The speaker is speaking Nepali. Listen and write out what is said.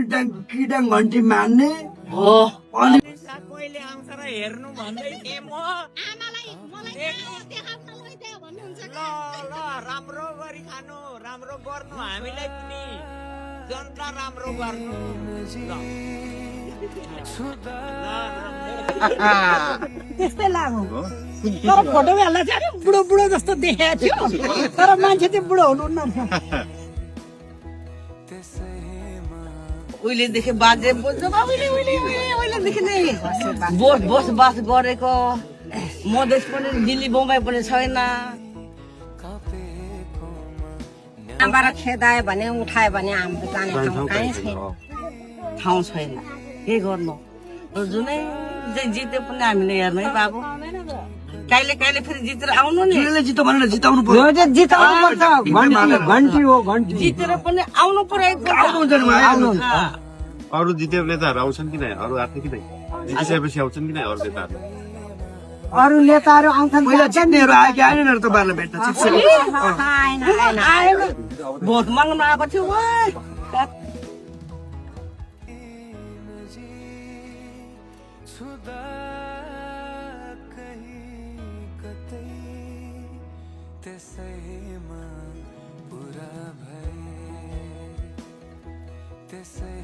किटाङ घन्टी मान्ने हो अनि कहिले आउँछ र हेर्नु भन्दै थिएँ म ल ल राम्रो गरी खानु राम्रो गर्नु हामीलाई पनि जनता राम्रो गर्नु त्यस्तै लाग्यो तर फोटो हाल्दा चाहिँ अलिक बुढो बुढो जस्तो देखाएको थियो तर मान्छे चाहिँ बुढो हुनुहुन्न उहिलेदेखि बाजे बोजूमा उहिलेदेखि नै बसोबास गरेको मधेस पनि दिल्ली बम्बई पनि छैन। आमाबाट खेदायो भने उठायो भने हाम्रो जाने ठाउँ कहीँ छैन ठाउँ छैन के गर्नु जुनै जित्यो पनि हामीले हेर्नै बाबु कहिले कहिले फेरि जितेर आउनु नि जितो भनेर जिताउनु पर्यो जिताउनु पर्छ घन्टी हो घन्टी जितेर पनि आउनु पर्यो आउनुहुन्छ नि भाइ। अरू जिते नेताहरू आउँछन् कि नै अरू आएको कि नै जितिसकेपछि आउँछन् कि नै अरू नेताहरू अरू नेताहरू आउँछन् पहिला जित्नेहरू आयो कि आएन र तपाईँहरूलाई भेट्न भोट माग्नु आएको थियो त्यसैमा पुरा भए त्यसै